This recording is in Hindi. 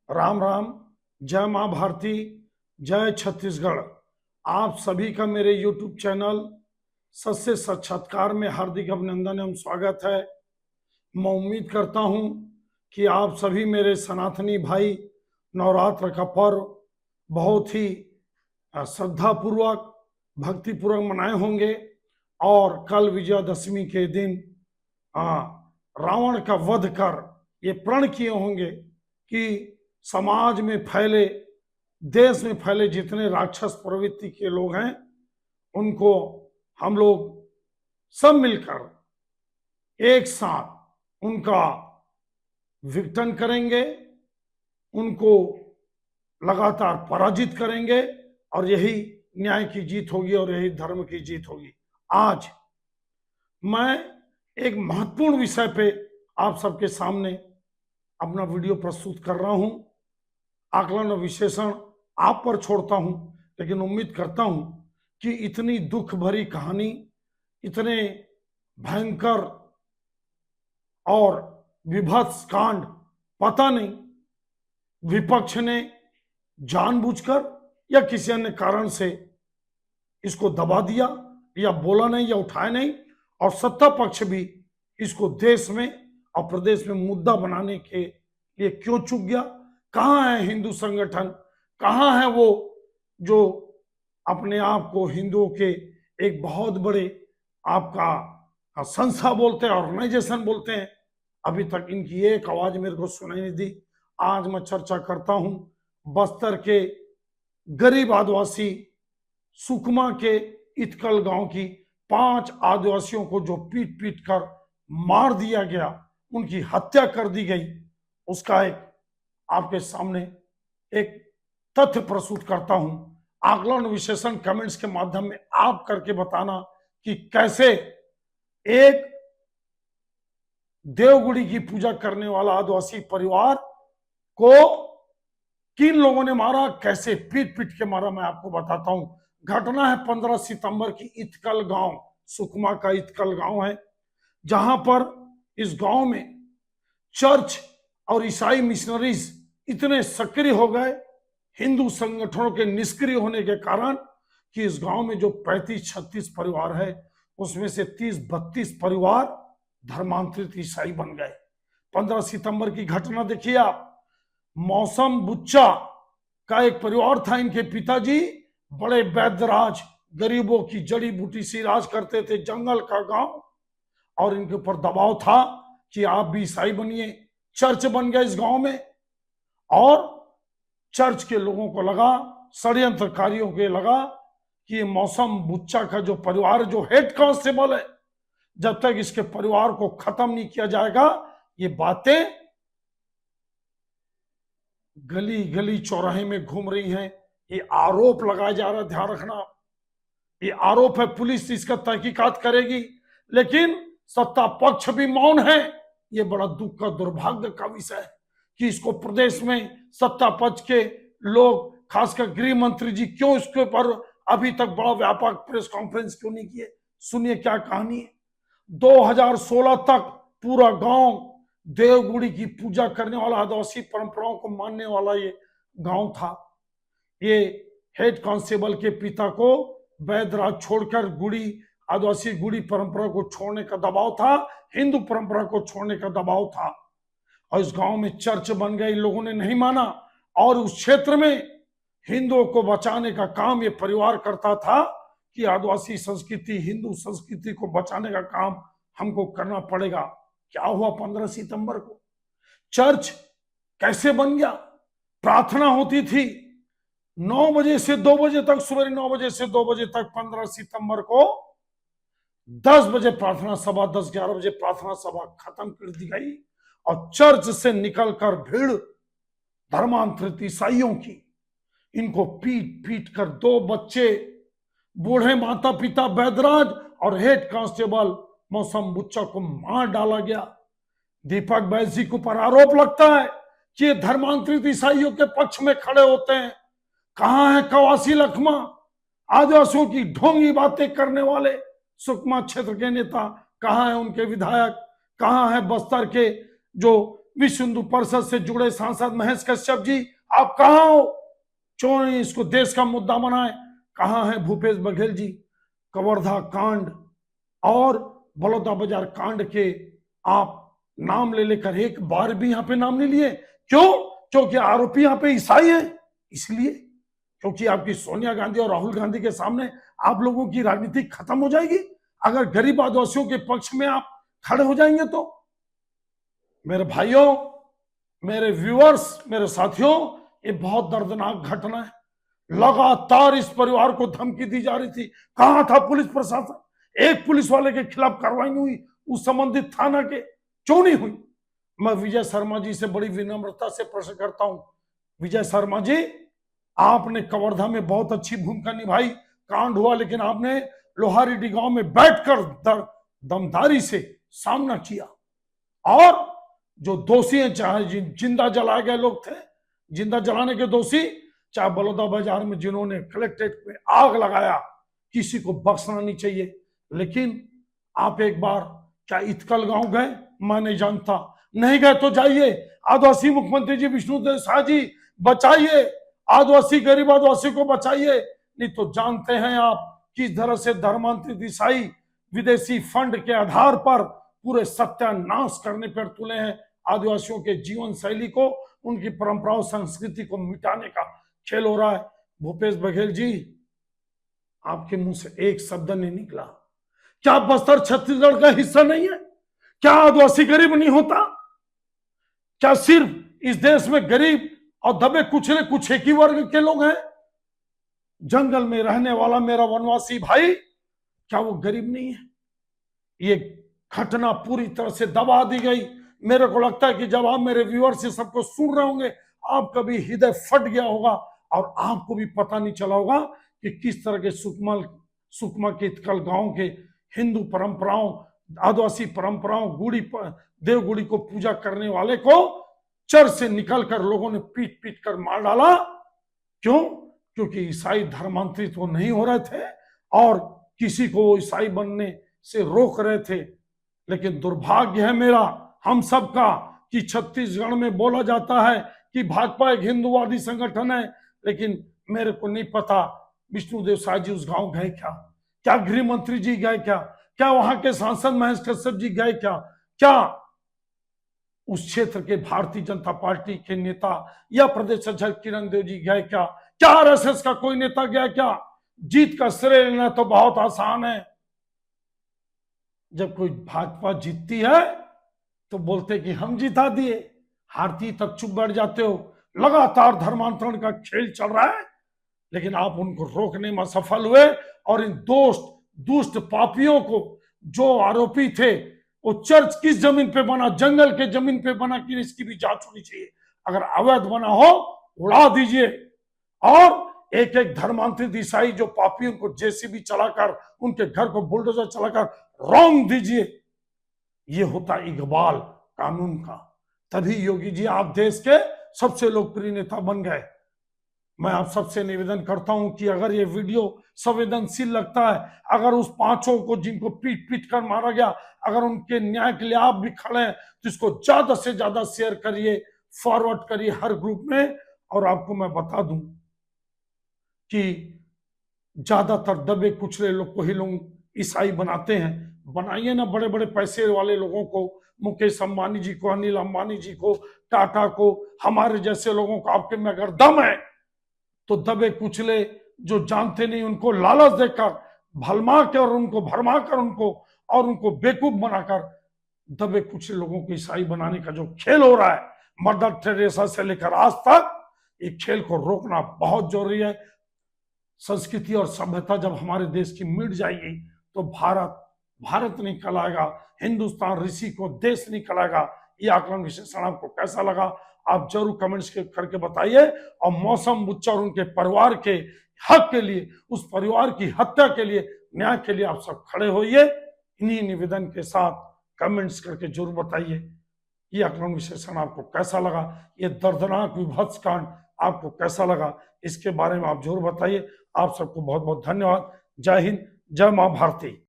राम राम। जय माँ भारती, जय छत्तीसगढ़। आप सभी का मेरे YouTube चैनल सत्य साक्षात्कार में हार्दिक अभिनंदन एवं स्वागत है। मैं उम्मीद करता हूं कि आप सभी मेरे सनातनी भाई नवरात्र का पर्व बहुत ही श्रद्धापूर्वक भक्तिपूर्वक मनाए होंगे और कल विजयादशमी के दिन रावण का वध कर ये प्रण किए होंगे कि समाज में फैले, देश में फैले जितने राक्षस प्रवृत्ति के लोग हैं उनको हम लोग सब मिलकर एक साथ उनका विघटन करेंगे, उनको लगातार पराजित करेंगे और यही न्याय की जीत होगी और यही धर्म की जीत होगी। आज मैं एक महत्वपूर्ण विषय पे आप सबके सामने अपना वीडियो प्रस्तुत कर रहा हूं। आकलन और विश्लेषण आप पर छोड़ता हूं, लेकिन उम्मीद करता हूं कि इतनी दुख भरी कहानी, इतने भयंकर और विभत्स कांड पता नहीं विपक्ष ने जानबूझकर या किसी अन्य कारण से इसको दबा दिया या बोला नहीं या उठाया नहीं, और सत्ता पक्ष भी इसको देश में और प्रदेश में मुद्दा बनाने के लिए क्यों चूक गया। कहाँ है हिंदू संगठन, कहाँ है वो जो अपने आप को हिंदुओं के एक बहुत बड़े आपका संस्था बोलते हैं, ऑर्गेनाइजेशन बोलते हैं। अभी तक इनकी एक आवाज मेरे को सुनाई नहीं दी। आज मैं चर्चा करता हूं बस्तर के गरीब आदिवासी सुकमा के इतकल गांव की 5 आदिवासियों को जो पीट पीट कर मार दिया गया, उनकी हत्या कर दी गई, उसका एक आपके सामने एक तथ्य प्रस्तुत करता हूं। आकलन विश्लेषण कमेंट्स के माध्यम में आप करके बताना कि कैसे एक देवगुड़ी की पूजा करने वाला आदिवासी परिवार को किन लोगों ने मारा, कैसे पीट पीट के मारा, मैं आपको बताता हूं। घटना है 15 सितंबर की इतकल गांव, सुकमा का इतकल गांव है, जहां पर इस गांव में चर्च और ईसाई मिशनरीज इतने सक्रिय हो गए हिंदू संगठनों के निष्क्रिय होने के कारण कि इस गांव में जो 35-36 परिवार है उसमें से 30-32 परिवार धर्मांतरित ईसाई बन गए। 15 सितंबर की घटना देखिए आप। मौसम बुच्चा का एक परिवार था, इनके पिताजी बड़े वैद्यराज, गरीबों की जड़ी बूटी से इलाज करते थे, जंगल का गांव, और इनके ऊपर दबाव था कि आप भी ईसाई बनिए। चर्च बन गया इस गांव में और चर्च के लोगों को लगा, षड्यंत्रकारियों के लगा कि ये मौसम बुच्चा का जो परिवार, जो हेड कांस्टेबल है, जब तक इसके परिवार को खत्म नहीं किया जाएगा, ये बातें गली गली चौराहे में घूम रही हैं। ये आरोप लगाया जा रहा है, ध्यान रखना, ये आरोप है, पुलिस इसका तहकीकात करेगी, लेकिन सत्ता पक्ष भी मौन है। ये बड़ा दुख का, दुर्भाग्य का विषय है कि इसको प्रदेश में सत्ता पक्ष के लोग, खासकर गृह मंत्री जी, क्यों इसके ऊपर अभी तक बड़ा व्यापक प्रेस कॉन्फ्रेंस क्यों नहीं किए। सुनिए क्या कहानी है। 2016 तक पूरा गांव देवगुड़ी की पूजा करने वाला, आदिवासी परंपराओं को मानने वाला ये गांव था। ये हेड कांस्टेबल के पिता को वैद्यराज छोड़कर गुड़ी, आदिवासी गुड़ी परंपरा को छोड़ने का दबाव था, हिंदू परंपरा को छोड़ने का दबाव था, और इस गांव में चर्च बन गए। इन लोगों ने नहीं माना और उस क्षेत्र में हिंदुओं को बचाने का काम ये परिवार करता था कि आदिवासी संस्कृति, हिंदू संस्कृति को बचाने का काम हमको करना पड़ेगा। क्या हुआ 15 सितंबर को? चर्च कैसे बन गया? प्रार्थना होती थी 9 बजे से 2 बजे तक, सुबह 9 बजे से 2 बजे तक 15 सितंबर को 10 बजे प्रार्थना सभा, 10-11 बजे प्रार्थना सभा खत्म कर दी गई और चर्च से निकलकर भीड़ धर्मांतरित ईसाइयों की, इनको पीट पीट कर 2 बच्चे, बूढ़े माता पिता वैद्यराज और हेड कांस्टेबल मौसम बुच्चा को मार डाला गया। दीपक बैस जी के ऊपर आरोप लगता है कि ये धर्मांतरित ईसाइयों के पक्ष में खड़े होते हैं। कहां है कवासी लखमा, आदिवासियों की ढोंगी बातें करने वाले सुकमा क्षेत्र के नेता? कहां है उनके विधायक? कहां है बस्तर के जो विश्व हिंदू परिषद से जुड़े सांसद महेश कश्यप जी, आप कहां हो? क्यों नहीं इसको देश का मुद्दा बनाए? कहां है भूपेश बघेल जी? कवर्धा कांड और बलौदा बाजार कांड के आप नाम ले लेकर एक बार भी यहां पे नाम नहीं लिए। क्यों? क्योंकि आरोपी यहां पे ईसाई हैं, इसलिए। क्योंकि आपकी सोनिया गांधी और राहुल गांधी के सामने आप लोगों की राजनीति खत्म हो जाएगी अगर गरीब आदिवासियों के पक्ष में आप खड़े हो जाएंगे तो। मेरे भाइयों, मेरे व्यूअर्स, मेरे साथियों, ये बहुत दर्दनाक घटना है। लगातार इस परिवार को धमकी दी जा रही थी। कहां था पुलिस प्रशासन? एक पुलिस वाले के खिलाफ कार्रवाई नहीं हुई, उस संबंधित थाना के क्यों नहीं हुई? मैं विजय शर्मा जी से बड़ी विनम्रता से प्रश्न करता हूं, विजय शर्मा जी, आपने कवर्धा में बहुत अच्छी भूमिका निभाई, कांड हुआ, लेकिन आपने लोहारीडी गांव में बैठकर दमदारी से सामना किया। और जो दोषी हैं, चाहे जिंदा जलाए गए लोग थे, जिंदा जलाने के दोषी, चाहे बलौदा बाजार में जिन्होंने कलेक्ट्रेट में आग लगाया, किसी को बख्शना नहीं चाहिए। लेकिन आप एक बार क्या इतकल गांव गए? मैं नहीं जानता, नहीं गए तो जाइए। आदिवासी मुख्यमंत्री जी विष्णुदेव साय जी, बचाइए आदिवासी, गरीब आदिवासी को बचाइए। नहीं तो जानते हैं आप किस तरह से धर्मांतरित ईसाई विदेशी फंड के आधार पर पूरे सत्यानाश करने पर तुले हैं। आदिवासियों के जीवन शैली को, उनकी परंपराओं, संस्कृति को मिटाने का खेल हो रहा है। भूपेश बघेल जी, आपके मुंह से एक शब्द नहीं निकला। क्या बस्तर छत्तीसगढ़ का हिस्सा नहीं है? क्या आदिवासी गरीब नहीं होता? क्या सिर्फ इस देश में गरीब और दबे कुचले कुछ एक ही वर्ग के लोग हैं? जंगल में रहने वाला मेरा वनवासी भाई, क्या वो गरीब नहीं है? ये घटना पूरी तरह से दबा दी गई। मेरे को लगता है कि जब आप मेरे व्यूअर्स से सबको सुन रहे होंगे, आपका भी हृदय फट गया होगा और आपको भी पता नहीं चला होगा कि किस तरह के सुकमा के इतकल गांव के हिंदू परंपराओं, आदिवासी परंपराओं, देवगुड़ी को पूजा करने वाले को चर्च से निकलकर लोगों ने पीट पीट कर मार डाला। क्यों? क्योंकि ईसाई धर्मांतरित तो नहीं हो रहे थे और किसी को ईसाई बनने से रोक रहे थे। लेकिन दुर्भाग्य है मेरा, हम सबका, कि छत्तीसगढ़ में बोला जाता है कि भाजपा एक हिंदूवादी संगठन है, लेकिन मेरे को नहीं पता विष्णुदेव साय जी उस गांव गए क्या? क्या गृह मंत्री जी गए क्या? क्या वहां के सांसद महेश कश्यप जी गए क्या? क्या उस क्षेत्र के भारतीय जनता पार्टी के नेता या प्रदेश अध्यक्ष किरण देव जी गए क्या? क्या आरएसएस का कोई नेता गया क्या? जीत का श्रेय लेना तो बहुत आसान है। जब कोई भाजपा जीतती है तो बोलते कि हम जिता दिए, हारती तब चुप बैठ जाते हो। लगातार धर्मांतरण का खेल चल रहा है, लेकिन आप उनको रोकने में सफल हुए। और इन दुष्ट पापियों को, जो आरोपी थे, वो चर्च किस जमीन पे बना? जंगल के जमीन पे बना कि इसकी भी जांच होनी चाहिए। अगर अवैध बना हो, उड़ा दीजिए। और एक एक धर्मांतरित ईसाई जो पापी, उनको जेसीबी चलाकर, उनके घर को बुलडोजर चलाकर रौंद दीजिए। ये होता इकबाल कानून का। तभी योगी जी आप देश के सबसे लोकप्रिय नेता बन गए। मैं आप सबसे निवेदन करता हूं कि अगर ये वीडियो संवेदनशील लगता है, अगर उस पांचों को जिनको पीट पीट कर मारा गया, अगर उनके न्याय के लिए आप भी खड़े हैं, तो इसको ज्यादा से ज्यादा शेयर करिए, फॉरवर्ड करिए हर ग्रुप में। और आपको मैं बता दूं कि ज्यादातर दबे कुचले लोग को ही लोग ईसाई बनाते हैं। बनाइए ना बड़े बड़े पैसे वाले लोगों को, मुकेश अंबानी जी को, अनिल अंबानी जी को, टाटा को, हमारे जैसे लोगों को। आपके में अगर दम है तो दबे कुचले जो जानते नहीं, उनको लालच देकर, भलमा के और उनको भरमा कर, उनको बेवकूफ बनाकर दबे कुचले लोगों को ईसाई बनाने का जो खेल हो रहा है, मदर टेरेसा से लेकर आज तक, ये खेल को रोकना बहुत जरूरी है। संस्कृति और सभ्यता जब हमारे देश की मिट जाएगी तो भारत नहीं कहलाएगा, हिंदुस्तान ऋषि को देश नहीं कहलाएगा। ये आकलन विश्लेषण आपको कैसा लगा, आप जरूर कमेंट्स करके बताइए। और मौसम बुच्चा और उनके परिवार के हक के लिए, उस परिवार की हत्या के लिए, न्याय के लिए आप सब खड़े होइए। इन्हीं निवेदन के साथ कमेंट्स करके जरूर बताइए ये आकलन विश्लेषण आपको कैसा लगा, ये दर्दनाक विभत्स कांड आपको कैसा लगा, इसके बारे में आप जरूर बताइए। आप सबको बहुत बहुत धन्यवाद। जय हिंद, जय मां भारती।